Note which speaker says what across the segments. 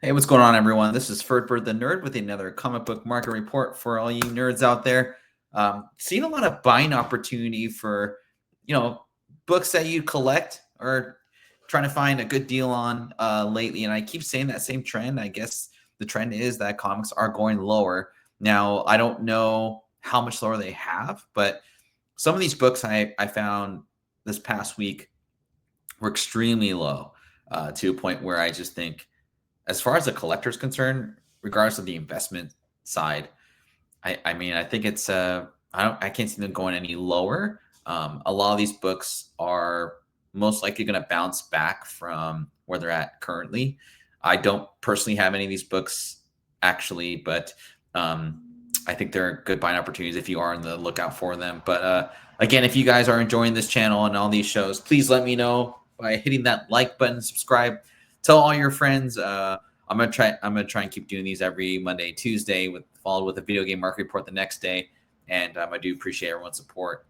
Speaker 1: Hey, what's going on, everyone? This is Fertbird the Nerd with another comic book market report for all you nerds out there. Seen a lot of buying opportunity for, books that you collect or trying to find a good deal on lately. And I keep saying that same trend. I guess the trend is that comics are going lower. Now, I don't know how much lower they have, but some of these books I found this past week were extremely low to a point where I just think, as far as the collector's concerned, regardless of the investment side, I mean, I think it's I can't see them going any lower. A lot of these books are most likely going to bounce back from where they're at currently. I don't personally have any of these books actually, but I think they're good buying opportunities if you are on the lookout for them. But again, if you guys are enjoying this channel and all these shows, please let me know by hitting that like button, subscribe, tell all your friends. I'm gonna try and keep doing these every Monday, Tuesday, followed with a video game market report the next day. And I do appreciate everyone's support.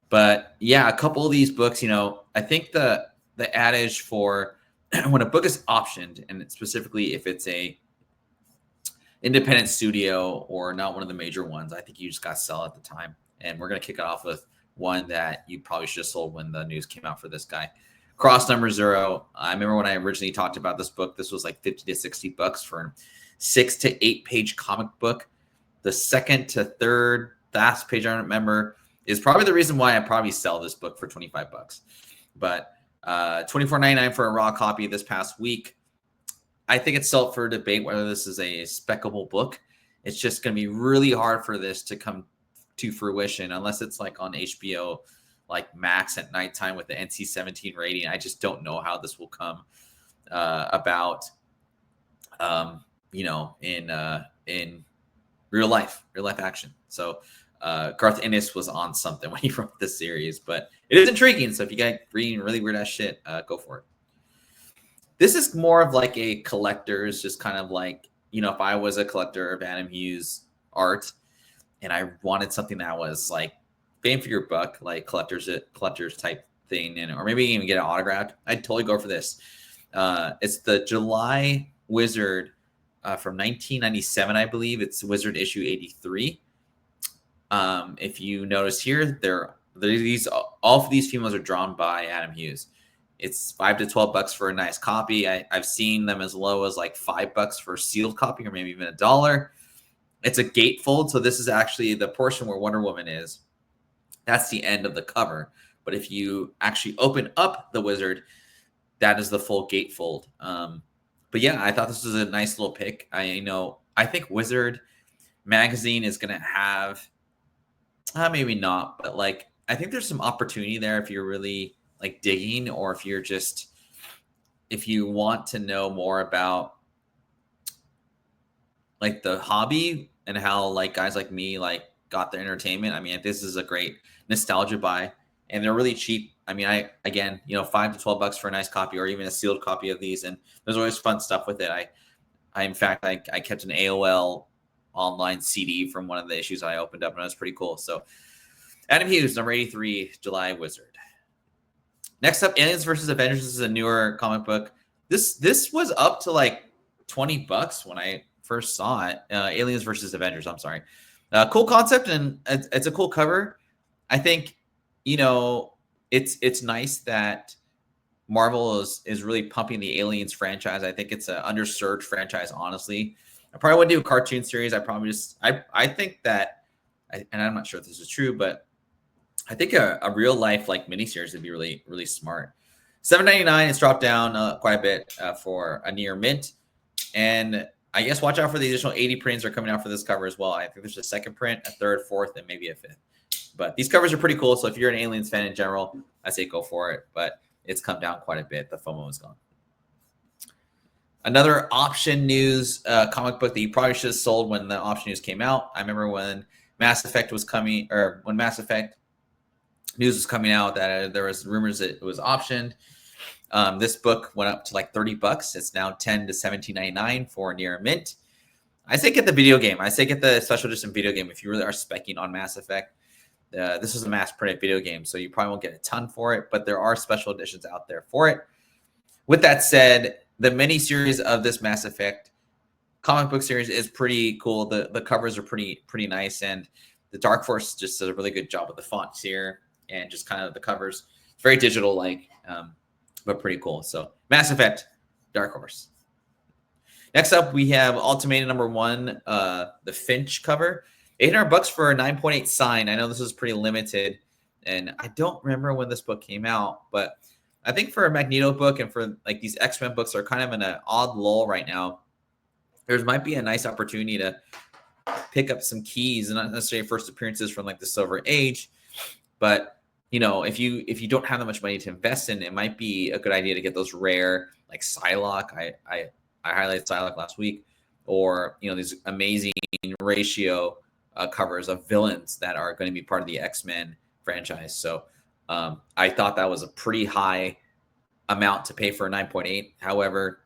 Speaker 1: But yeah, a couple of these books, I think the adage for when a book is optioned, and specifically if it's a independent studio or not one of the major ones, I think you just got to sell at the time. And we're gonna kick it off with one that you probably should have sold when the news came out for this guy. Cross Number Zero. I remember when I originally talked about this book, this was like 50 to 60 bucks for a 6 to 8 page comic book. The second to third last page, I don't remember, is probably the reason why I probably sell this book for 25 bucks. But $24.99 for a raw copy this past week. I think it's still up for debate whether this is a speccable book. It's just going to be really hard for this to come to fruition unless it's like on HBO like Max at nighttime with the NC-17 rating. I just don't know how this will come about, in real life action. So Garth Ennis was on something when he wrote this series, but it is intriguing. So if you guys reading really weird ass shit, go for it. This is more of like a collector's, just kind of like, if I was a collector of Adam Hughes art and I wanted something that was like bang for your buck, like collectors type thing, or maybe even get it autographed, I'd totally go for this. It's the July Wizard from 1997, I believe. It's Wizard issue 83. If you notice here, all of these females are drawn by Adam Hughes. It's $5 to $12 for a nice copy. I've seen them as low as like $5 for a sealed copy, or maybe even $1. It's a gatefold, so this is actually the portion where Wonder Woman is. That's the end of the cover. But if you actually open up the Wizard, that is the full gatefold. But yeah, I thought this was a nice little pick. I think Wizard magazine is going to have, maybe not, but like, I think there's some opportunity there if you're really like digging, or if you want to know more about like the hobby and how like guys like me like got their entertainment. I mean, this is a great nostalgia buy, and they're really cheap. I mean, $5 to $12 for a nice copy, or even a sealed copy of these, and there's always fun stuff with it. In fact, I kept an AOL online CD from one of the issues I opened up, and it was pretty cool. So Adam Hughes, number 83, July Wizard. Next up, Aliens versus Avengers. This is a newer comic book. This was up to like $20 when I first saw it. Aliens versus Avengers. I'm sorry. Cool concept, and it's a cool cover. I think, it's nice that Marvel is really pumping the Aliens franchise. I think it's an underserved franchise, honestly. I probably wouldn't do a cartoon series. I think that, and I'm not sure if this is true, but I think a real life like miniseries would be really, really smart. $7.99. It's dropped down quite a bit for a near mint. And I guess watch out for the additional 80 prints are coming out for this cover as well. I think there's a second print, a third, fourth, and maybe a fifth. But these covers are pretty cool. So if you're an Aliens fan in general, I say go for it. But it's come down quite a bit. The FOMO is gone. Another option news comic book that you probably should have sold when the option news came out. I remember when Mass Effect was coming, or when Mass Effect news was coming out, that there was rumors that it was optioned. This book went up to like $30. It's now $10 to $17.99 for near mint. I say get the video game. I say get the special edition video game if you really are speccing on Mass Effect. This is a mass printed video game, so you probably won't get a ton for it, but there are special editions out there for it. With that said, the miniseries of this Mass Effect comic book series is pretty cool. The covers are pretty nice, and the Dark Force just does a really good job with the fonts here and just kind of the covers. It's very digital like, but pretty cool. So Mass Effect, Dark Horse. Next up, we have Ultimatum #1, the Finch cover. $800 for a 9.8 sign. I know this is pretty limited, and I don't remember when this book came out, but I think for a Magneto book and for like these X-Men books are kind of in an odd lull right now. There might be a nice opportunity to pick up some keys, and not necessarily first appearances from like the Silver Age, but you know, if you don't have that much money to invest in, it might be a good idea to get those rare like Psylocke. I highlighted Psylocke last week, or you know, these amazing ratio covers of villains that are going to be part of the X-Men franchise. So I thought that was a pretty high amount to pay for a 9.8. However,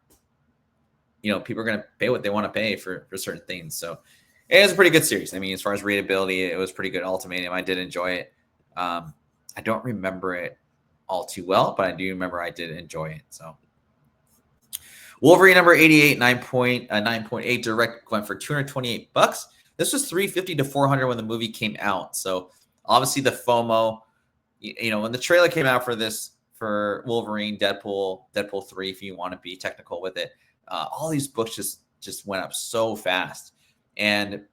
Speaker 1: you know, people are going to pay what they want to pay for certain things. So it was a pretty good series. I mean, as far as readability, it was pretty good. Ultimatum, I did enjoy it. I don't remember it all too well, but I do remember I did enjoy it. So Wolverine #88, 9.8 direct went for $228. This was $350 to $400 when the movie came out. So obviously the FOMO, you know, when the trailer came out for this, for Wolverine, Deadpool 3, if you want to be technical with it, all these books just went up so fast. And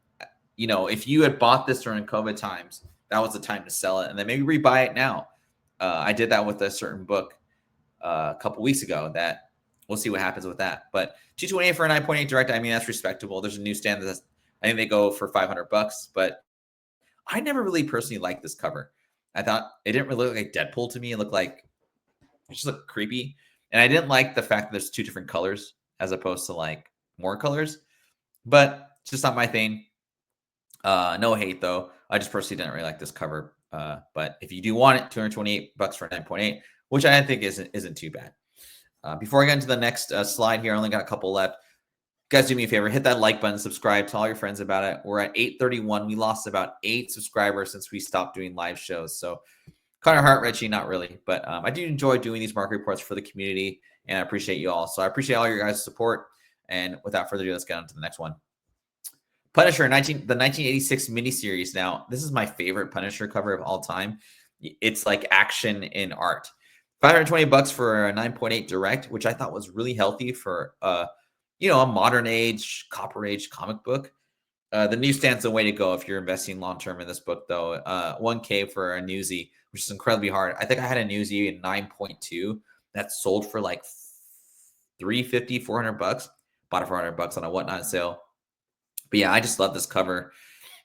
Speaker 1: you know, if you had bought this during COVID times, that was the time to sell it, and then maybe rebuy it now. I did that with a certain book a couple weeks ago. That we'll see what happens with that. But 228 for a 9.8 direct, I mean, that's respectable. There's a newsstand that I think they go for $500, but I never really personally liked this cover. I thought it didn't really look like Deadpool to me. It looked like it just looked creepy, and I didn't like the fact that there's two different colors as opposed to like more colors. But it's just not my thing. No hate though. I just personally didn't really like this cover. But if you do want it, $228 for 9.8, which I think isn't too bad. Before I get into the next slide here, I only got a couple left. Guys, do me a favor, hit that like button, subscribe, tell all your friends about it. We're at 831. We lost about 8 subscribers since we stopped doing live shows. So kind of heart-wrenching, not really. But I do enjoy doing these market reports for the community, and I appreciate you all. So I appreciate all your guys' support. And without further ado, let's get on to the next one. Punisher, the 1986 miniseries. Now, this is my favorite Punisher cover of all time. It's like action in art. $520 for a 9.8 direct, which I thought was really healthy for you know, a modern age, copper age comic book. The newsstand's the way to go if you're investing long term in this book, though. $1K for a newsie, which is incredibly hard. I think I had a newsie in 9.2 that sold for like $350, $400. Bought it for $100 on a whatnot sale. But yeah, I just love this cover,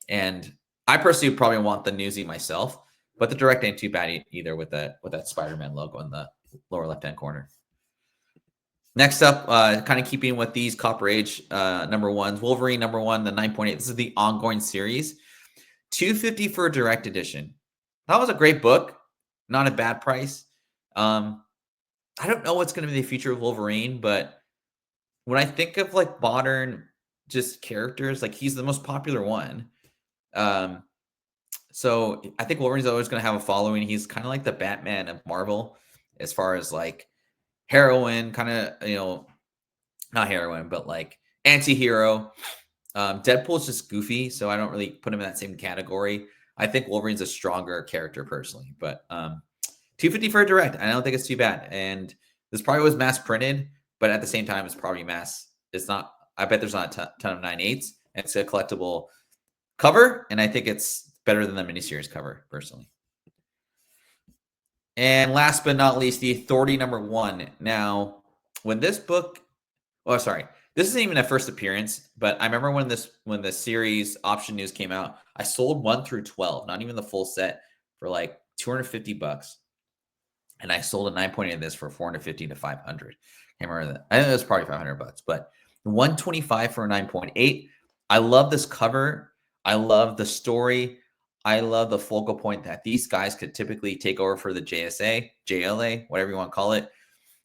Speaker 1: and I personally probably want the newsie myself. But the direct ain't too bad either with that Spider-Man logo in the lower left-hand corner. Next up, kind of keeping with these Copper Age #1s, Wolverine #1, the 9.8. This is the ongoing series. $250 for a direct edition. That was a great book. Not a bad price. I don't know what's going to be the future of Wolverine, but when I think of like modern just characters, like he's the most popular one. So I think Wolverine's always going to have a following. He's kind of like the Batman of Marvel as far as like heroine, kind of, you know, not heroine, but like anti-hero. Deadpool's just goofy, so I don't really put him in that same category. I think Wolverine's a stronger character personally, but $250 for a direct, I don't think it's too bad. And this probably was mass printed, but at the same time, it's probably mass. It's not. I bet there's not a ton of 9.8s. It's a collectible cover, and I think it's better than the miniseries cover personally. And last but not least, the Authority #1. Now, when this book, oh, sorry, this isn't even a first appearance, but I remember when the series option news came out, I sold 1 through 12, not even the full set, for like $250, and I sold a 9.8 of this for $450 to $500. Can't remember that. I think it was probably $500, but $125 for a 9.8. I love this cover. I love the story. I love the focal point that these guys could typically take over for the JSA, JLA, whatever you want to call it,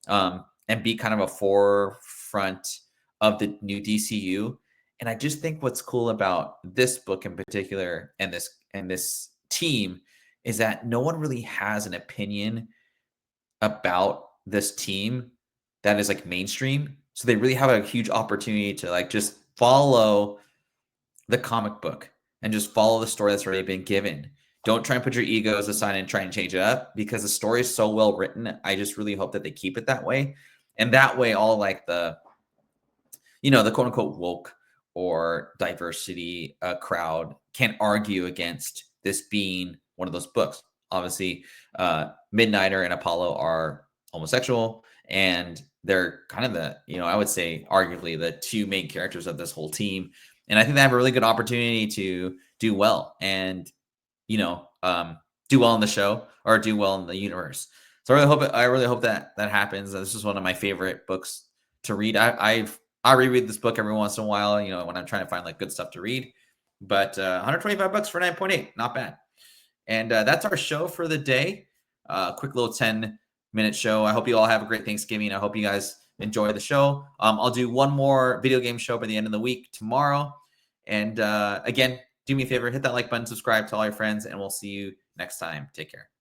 Speaker 1: and be kind of a forefront of the new DCU. And I just think what's cool about this book in particular and this team is that no one really has an opinion about this team that is like mainstream. So they really have a huge opportunity to like just follow the comic book and just follow the story that's already been given. Don't try and put your egos aside and try and change it up, because the story is so well written. I just really hope that they keep it that way. And that way, all like the, the quote unquote woke or diversity crowd can't argue against this being one of those books. Obviously, Midnighter and Apollo are homosexual, and they're kind of the, I would say arguably the two main characters of this whole team. And I think they have a really good opportunity to do well and, do well in the show or do well in the universe. So I really hope that happens. This is one of my favorite books to read. I reread this book every once in a while, when I'm trying to find like good stuff to read. But $125 for 9.8, not bad. And that's our show for the day. Quick little 10-minute show. I hope you all have a great Thanksgiving. I hope you guys enjoy the show. I'll do one more video game show by the end of the week tomorrow. And again, do me a favor, hit that like button, subscribe, tell all your friends, and we'll see you next time. Take care.